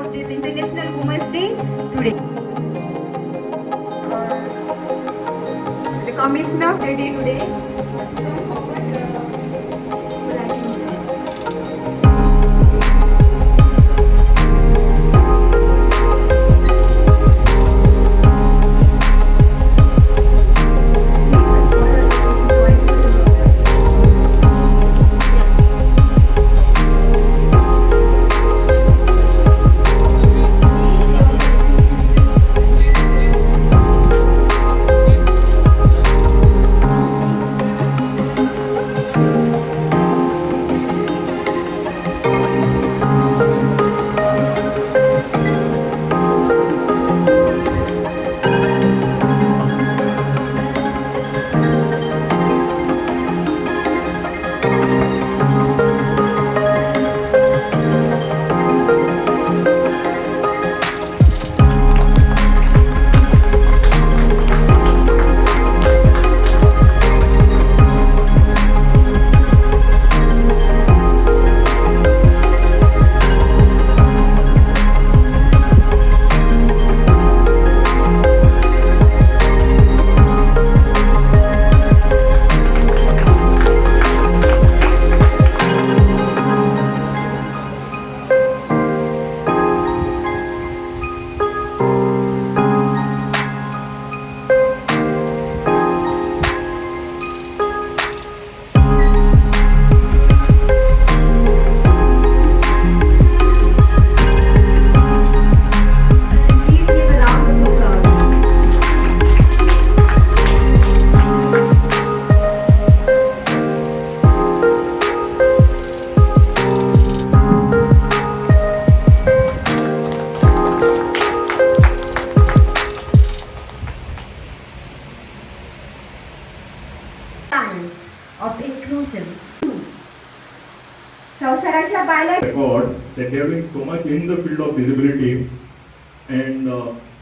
of this International Women's Day today. The Commissioner ready today. of inclusion. संसाराच्या बायला record that they are doing so much in the field of disability, and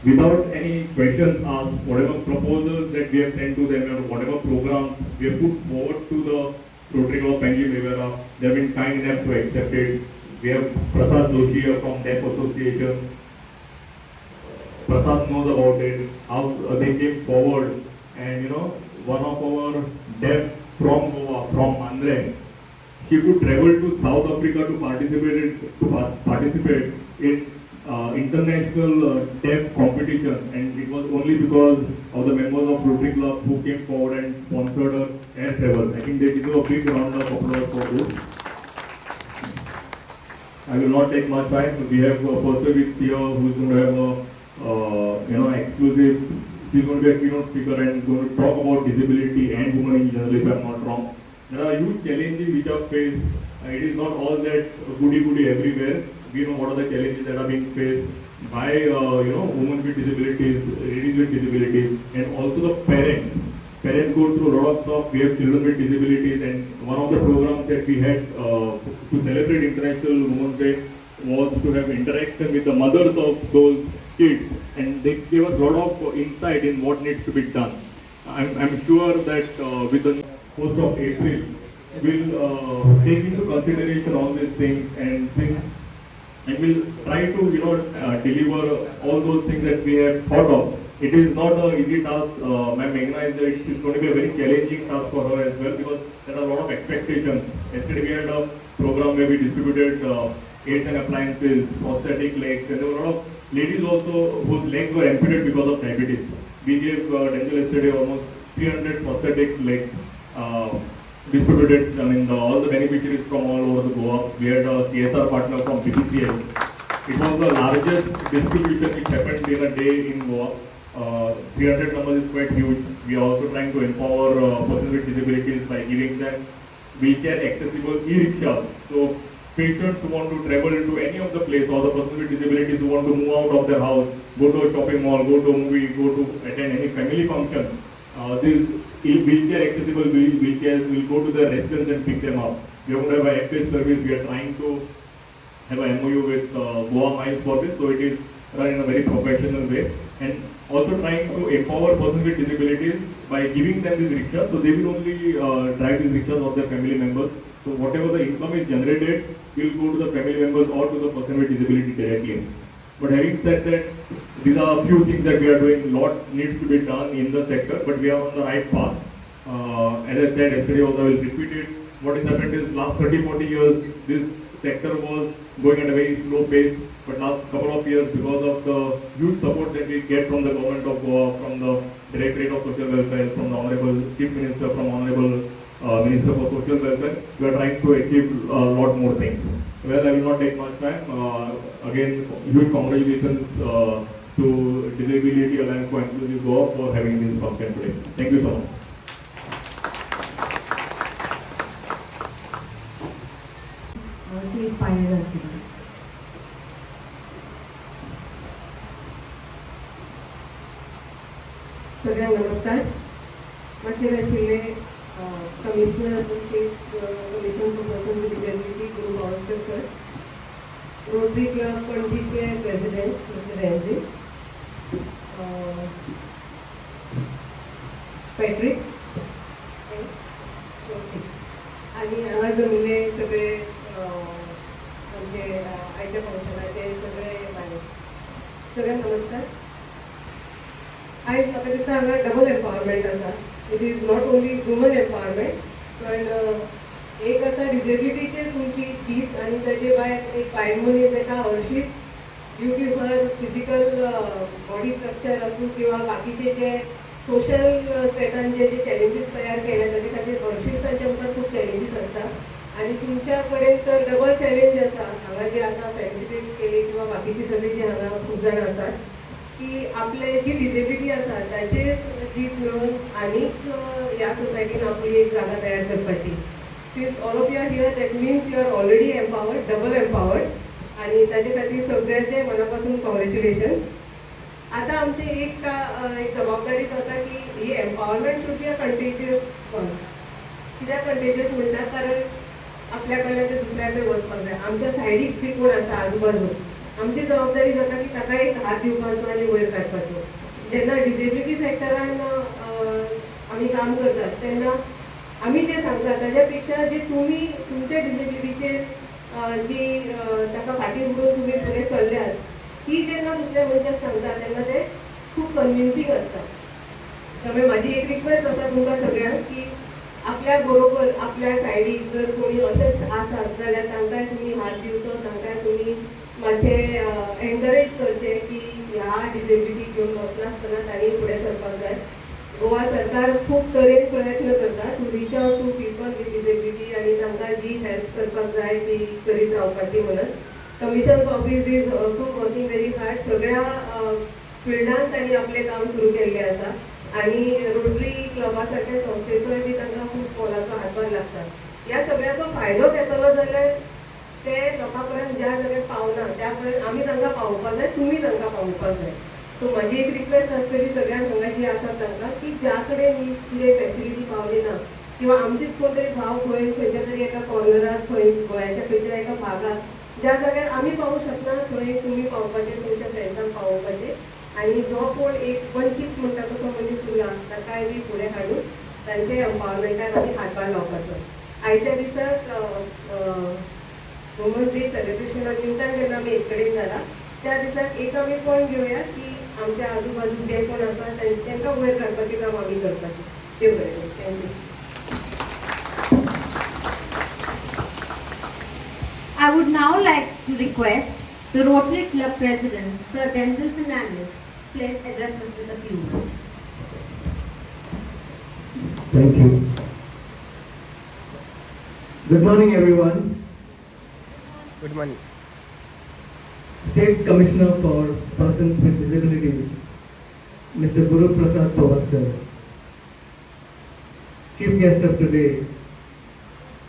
without any questions asked, whatever proposals that we have sent to them or whatever programs we have put forward to the Rotary Club Pengi Rivera, they have been kind enough to accept it. We have Prasad Joshi from Deaf Association. Prasad knows about it, how they came forward, and one of our deaf from Goa, from Mandre, she could travel to South Africa to participate in international deaf competition, and it was only because of the members of Rotary Club who came forward and sponsored her air travel. I think they deserve a big round of applause for this. I will not take much time. We have a person with here who is going to have a exclusive. She's going to be a keynote speaker and going to talk about disability and women in general, if I am not wrong. There are huge challenges which are faced. It is not all that goody everywhere. We know what are the challenges that are being faced by women with disabilities, ladies with disabilities, and also the parents. Parents go through a lot of stuff. We have children with disabilities, and one of the programs that we had to celebrate International Women's Day was to have interaction with the mothers of those kids, and they gave us a lot of insight in what needs to be done. I'm sure that with the 1st of April, we'll take into consideration all these things and we'll try to deliver all those things that we have thought of. It is not an easy task. Ma'am Meghna is there. It's going to be a very challenging task for her as well, because there are a lot of expectations. Yesterday we had a program where we distributed aids and appliances, prosthetic legs, and there were a lot of ladies also whose legs were amputated because of diabetes. We gave dental yesterday almost 300 prosthetic legs distributed. I mean, all the beneficiaries from all over the Goa. We had a CSR partner from BPCL. It was the largest distribution which happened in a day in Goa. 300 numbers is quite huge. We are also trying to empower persons with disabilities by giving them wheelchair accessible e-rickshaws. So patients who want to travel to any of the place, or the persons with disabilities who want to move out of their house, go to a shopping mall, go to a movie, go to attend any family function, these wheelchair accessible wheelchairs will go to the residents and pick them up. We are going to have an app-based service. We are trying to have an MOU with Goa Miles for this, so it is run in a very professional way, and also trying to empower persons with disabilities by giving them these rickshaws, so they will only drive these rickshaws of their family members. So whatever the income is generated will go to the family members or to the person with disability directly. But having said that, these are a few things that we are doing. Lot needs to be done in the sector, but we are on the right path. As I said yesterday, also I will repeat it. What has happened is last 30-40 years, this sector was going at a very slow pace. But last couple of years, because of the huge support that we get from the government of Goa, from the Directorate of Social Welfare, from the Honorable Chief Minister, from Honorable Minister for Social Welfare, we are trying to achieve a lot more things. Well, I will not take much time. Again, huge congratulations to Disability Alliance for Inclusive Goa for having this function today. Thank you so much. Please final us. सगळ्यांना नमस्कार. माथेरा जिल्हे commissioner associate commission for person with disability Guru Gavaskar sir, Rotary club पणजीचे president mister Ramji, Patrick आणि हांगा जमिल्ले सगळे आमचे आयच्या फंक्शनाचे सगळे माणूस, सगळ्यांना नमस्कार. आयज म्हाका दिसता हांगा डबल एम्पावरमेंट आसा. It is not only woman empowerment, पण एक आसा डिसेबिलिटीचेर तुमची चीज आनी ताचे भायर एक बायल मनीस एका हरशींच due to her physical body structure आसूं किंवा बाकीचे जे सोशल स्टेटान जे चॅलेंजीस तयार केले ताचे खातीर हरशींच तांचे आमकां खूब चॅलेंजीस आसता. आनी तुमच्या कडेन तर डबल चॅलेंज आसा. हांगा जे आतां फेलिसिटेट केली किंवा बाकीची सगळी जी हांगा खूब जाण आसात की आपले जी डिसेबिलिटी आसा ताचेर जीत मेळून आनीक ह्या सोसायटीन आपली एक जागा तयार करपाची. Since all of you are here that means you are already empowered, double empowered, आणि ताचे खातीर सगळ्यांचे मनापासून कॉंग्रॅच्युलेशन. आता आमची एक जबाबदारी जाता की ही empowerment should be a contagious one. कित्याक कंटेजियस म्हणटा कारण आपल्या कडल्यान ते दुसऱ्या कडेन वचपाक जाय. आमच्या सायडीक जी कोण आसा आजूबाजू आमची जबाबदारी जाता की ताका एक हात दिवपाचो आनी वयर काडपाचो. जेन्ना डिसेबिलिटी सेक्टरान आमी काम करतात तेन्ना आमी जे सांगतात ताच्या पेक्षा जे तुमी तुमच्या डिसेबिलिटीचेर जी ताका फाटीं उडोवन तुमी फुडें चल्ल्यात ती जेन्ना दुसऱ्या मनशाक सांगता तेन्ना ते खूब कन्विन्सींग आसता. त्यामुळे माझी एक रिक्वेस्ट आसा तुमकां सगळ्यांक की आपल्या बरोबर आपल्या सायडीक जर कोणी अशेंच आसात जाल्यार तांकांय तुमी हात दिवचो, तांकांय तुमी मातशें एनकरेज करचें की ह्या डिसेबिलिटी घेवन वचनासतना तांणी फुडें सरपाक जाय. गोवा सरकार खूब तरेन प्रयत्न करता to reach out to people with disability आनी तांकां जी हेल्प करपाक जाय ती करीत रावपाची म्हणून. Commissions office is also working very hard. सगळ्या फिल्डांत तांणी आपलें काम सुरू केल्लें आसा आनी रोटरी क्लबा सारख्या संस्थेचोय बी तांकां खूब मोलाचो हातभार लागता. ह्या सगळ्याचो फायदो घेतलो जाल्यार ते लोकां पर्यंत ज्या जाग्यार पावना त्या पर्यंत आमी तांकां पावोवपाक जाय, तुमी तांकां पावोवपाक जाय. सो म्हाजी एक रिक्वेस्ट आसतली सगळ्यांक हांगा जी आसात तांकां की ज्या कडेन ही कितें फॅसिलिटी पावली ना किंवा आमचीच कोण तरी भाव खंय खंयच्या तरी एका कॉर्नराक खंय गोंयाच्या खंयच्या एका भागात ज्या जाग्यार आमी पावूं शकना थंय तुमी पावपाचें, तुमच्या फ्रेंड्सांक पावोवपाचें आनी जो कोण एक वंचीत म्हणटा तसो मनीस उरला ताकाय बी फुडें हाडून तांचे एम्पावरमेंटाक आमी हातभार लावपाचो. आयच्या दिसाक वुमन्स डे सेलिब्रेशना निमतान जेन्ना आमी एक कडेन जाला त्या दिसाक एक आमी पॉयंट घेवया की आमच्या आजूबाजू जे कोण आसा तांकां वयर काडपाचें काम आमी करपाचें. देव बरें करूं. Thank you. I would now like to request the Rotary Club President, Sir Denzel Fernandez, please address us with a few words. Thank you. Good morning, everyone. Good morning. State Commissioner for Persons with Disabilities, Mr. Guru Prasad Pawar sir. Chief guest of today,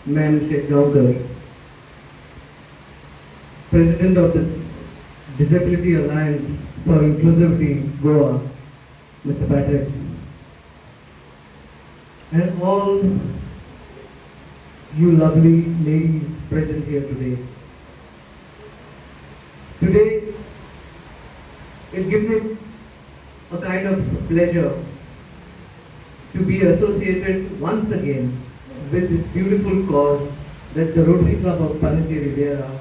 Ma'am Sheikh Gaukar. President of the Disability Alliance for Inclusivity, Goa, Mr. Patrick. And all you lovely ladies present here today. Today, it gives me a kind of pleasure to be associated once again with this beautiful cause that the Rotary Club of Panati Riviera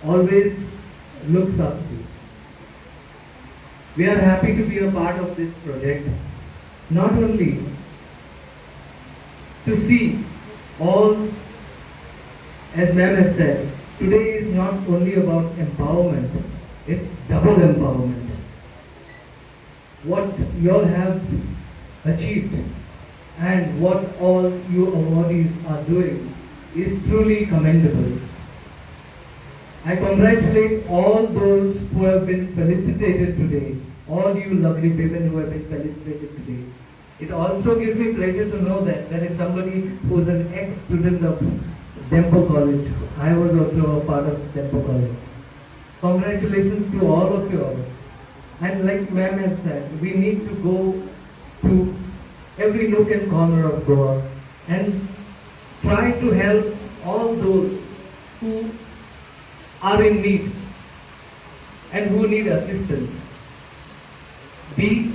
always looks up to. We are happy to be a part of this project, not only to see all, as ma'am has said, today is not only about empowerment, it's double empowerment. What you all have achieved and what all you awardees are doing is truly commendable. I congratulate all those who have been felicitated today, all you lovely women who have been felicitated today. It also gives me pleasure to know that there is somebody who is an ex-student of Dempo College. I was also a part of Dempo College. Congratulations to all of you all. And like ma'am has said, we need to go to every nook and corner of Goa and try to help all those who are in need and who need assistance. We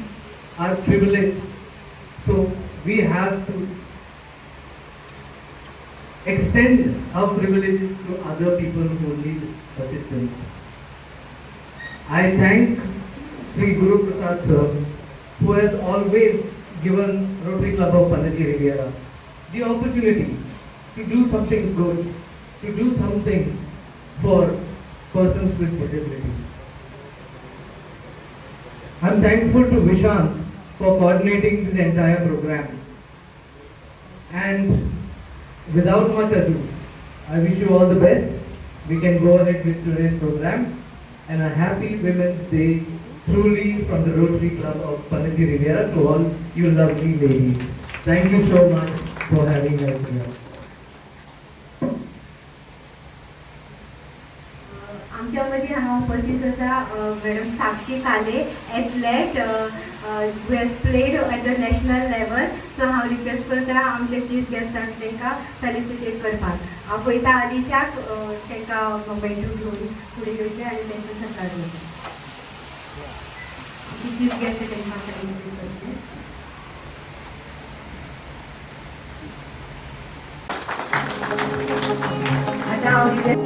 are privileged, so we have to extend our privileges to other people who need assistance. I thank Sri Guru Prasad sir, who has always given Rotary Club of Panaji Riviera the opportunity to do something good, to do something for persons with disabilities. I am thankful to Vishant for coordinating this entire program. And without much ado, I wish you all the best. We can go ahead with today's program. And a happy Women's Day truly from the Rotary Club of Panaji Riviera to all you lovely ladies. Thank you so much for having us here. आमच्यामध्ये हांगा उपस्थित आसा madam Sakshi Kale athlete who has played at the national level. So हांव request करता आमचे chief गेस्टांक तांकां felicitate करपाक. हांव पळयता अलिशाक तांकां मोमेंटू घेवन फुडें घेवचें आनी तांचो सत्कार घेवचो. चीफ गेस्ट तांकां फेलिसिटेट करचें. आतां हांव request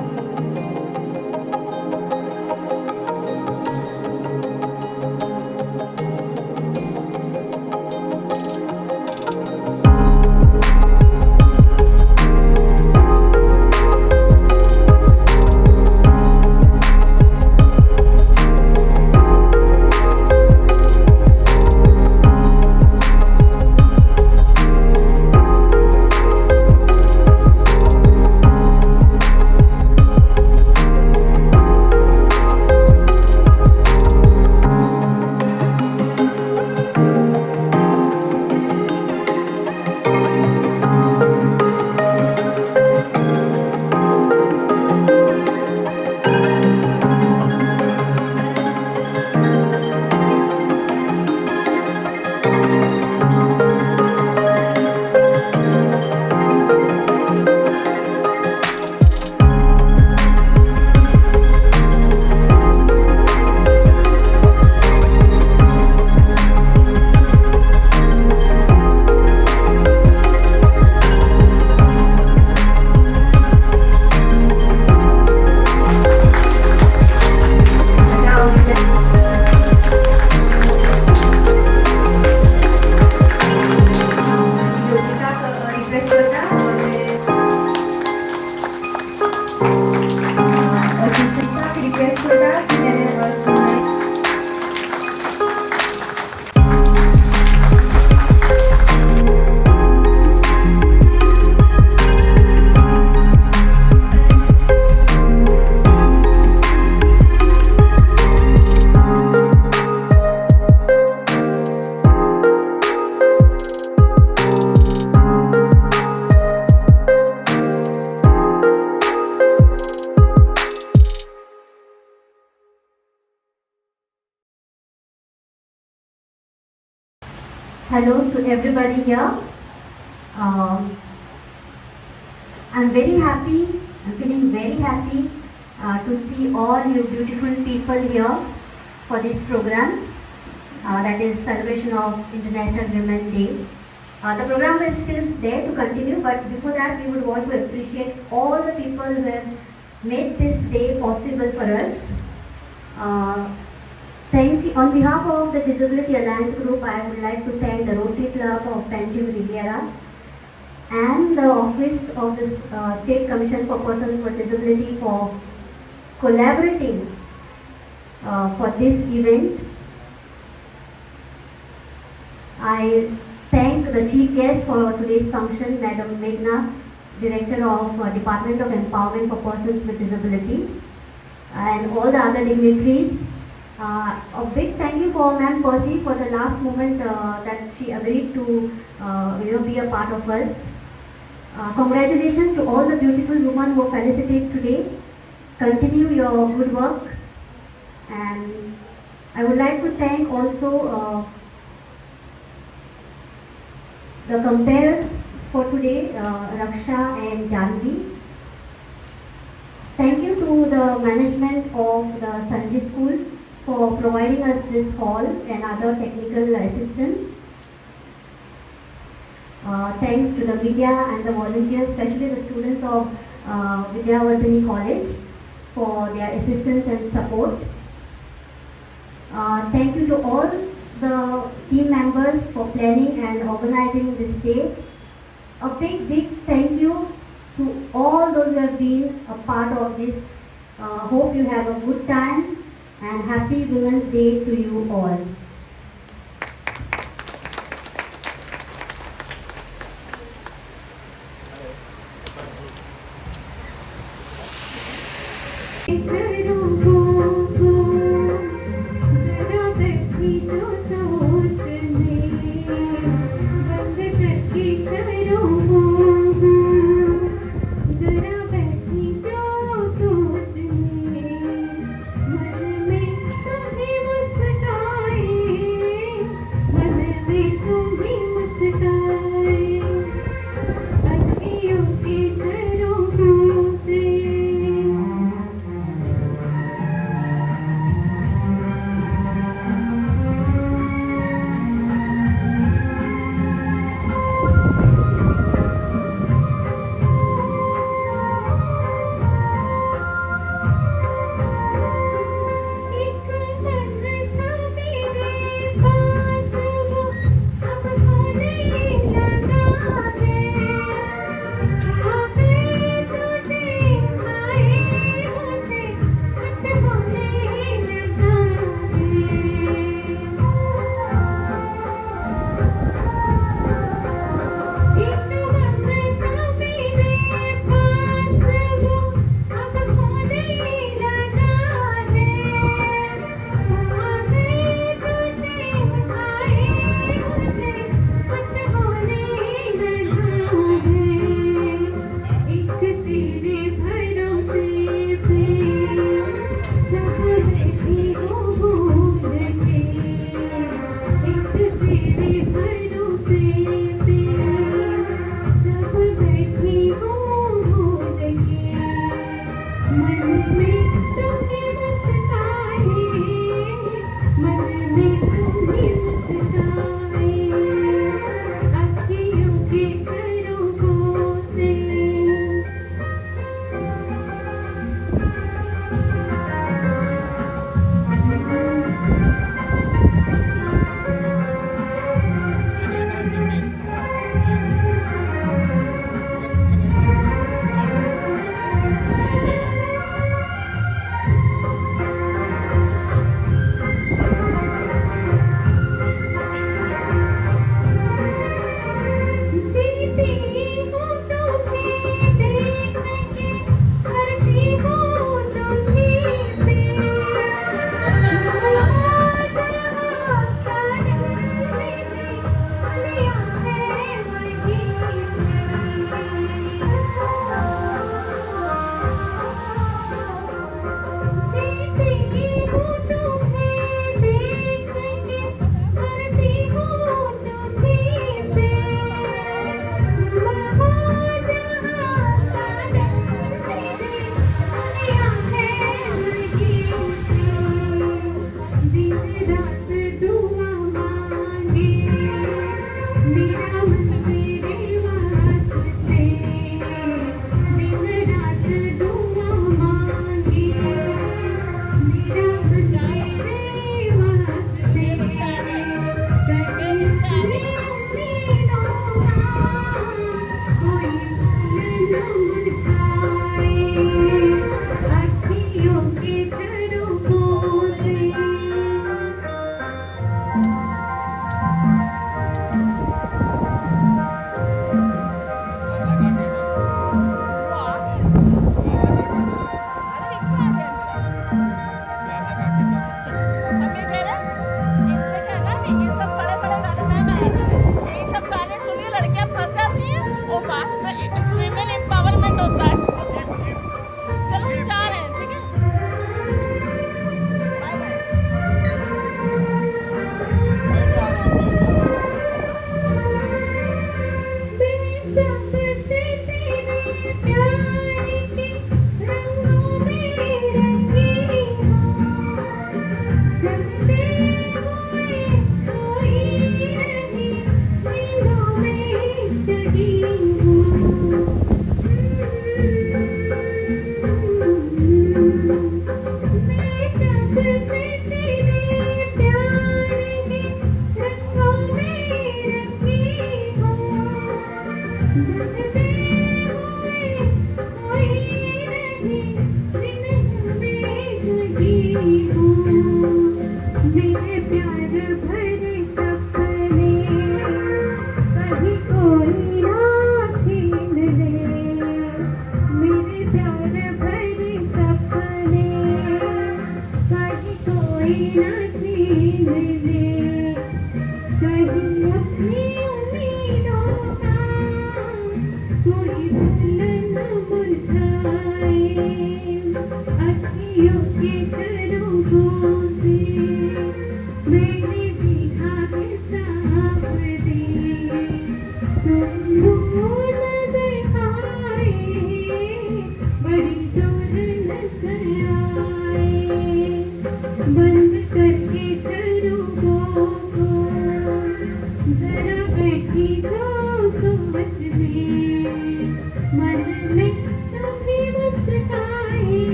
Hello to everybody here. I'm very happy, I'm feeling very happy to see all you beautiful people here for this program, that is celebration of International Women's Day. The program is still there to continue, but before that we would want to appreciate all the people who have made this day possible for us. On behalf of the Disability Alliance Group, I would like to thank the Rotary Club of Panjim Riviera and the Office of the State Commission for Persons with Disability for collaborating for this event. I thank the chief guest for today's function, Madam Meghna, Director of Department of Empowerment for Persons with Disability, and all the other dignitaries. A big thank you for Ma'am Percy for the last moment that she agreed to be a part of us. Congratulations to all the beautiful women who felicitate today. Continue your good work, and I would like to thank also the comparers for today, Raksha and Janvi. Thank you to the management of the Sanjay School for providing us this hall and other technical assistance. Thanks to the media and the volunteers, especially the students of Vidyavardhani College for their assistance and support. Thank you to all the team members for planning and organizing this day. A big thank you to all those who have been a part of this. Hope you have a good time, and happy Women's Day to you all. मुझ में तुम्हें मुस्काए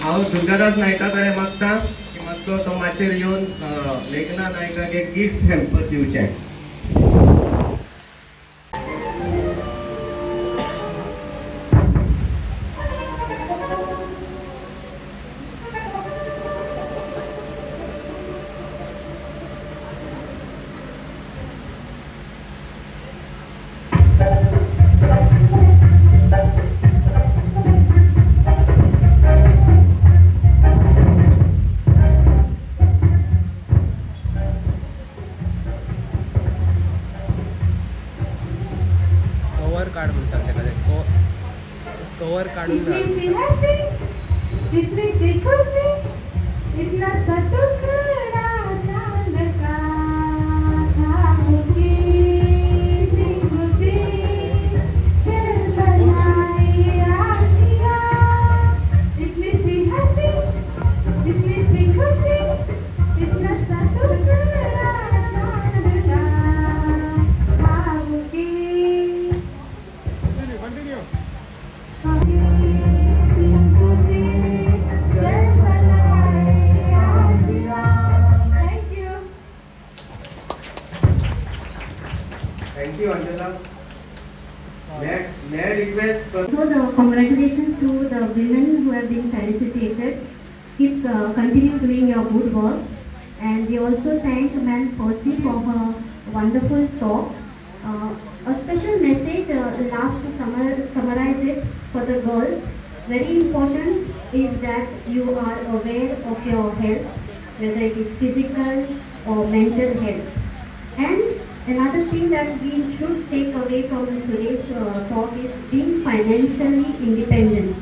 हांव दुर्गादास नायका कडेन मागता की मातसो तो माचयेर येवन मेघना नायकाक एक गिफ्ट हॅम्पर दिवचें. कार्ड म्हणून सांगते का कवर काढून इतनी घाल. सी हंसी, इतनी सी खुशी, इतना सा टुकड़ा चांद का था मुझे सी खुशी, दिल बनाए आशिया. इतनी सी हंसी, इतनी सी खुशी, इतना सा टुकड़ा चांद का था मुझे. Thank you. Thank you, Anjana. May I request So the congratulations to the women who have been felicitated. Keep continue doing your good work. And we also thank Ma'am Percy for her wonderful talk. A special message, last to summarize it for the girls. Very important is that you are aware of your health, whether it is physical or mental health. And another thing that we should take away from today's talk is being financially independent.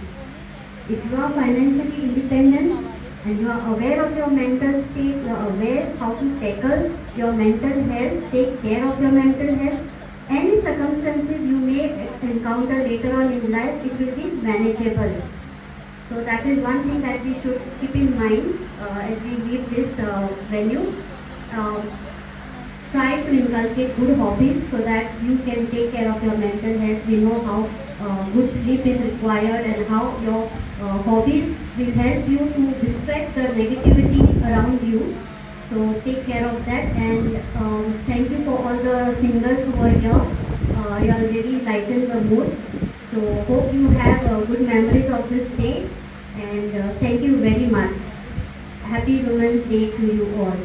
If you are financially independent and you are aware of your mental state, you are aware how to tackle your mental health, take care of your mental health, any circumstances you may encounter later on in life, it will be manageable. So that is one thing that we should keep in mind as we leave this venue. Try to inculcate good hobbies so that you can take care of your mental health. We know how good sleep is required and how your hobbies will help you to distract the negativity around you. So take care of that, and thank you for all the singers who are here. You have really lightened the mood. So hope you have good memories of this day, and thank you very much. Happy Women's Day to you all.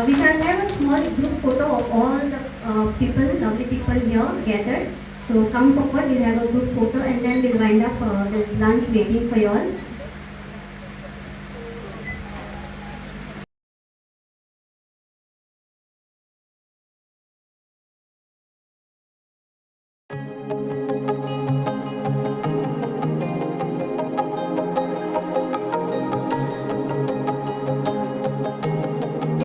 We shall have a small group photo of all the people, lovely people here gathered. So come forward, we'll have a group photo, and then we'll wind up the lunch waiting for you all.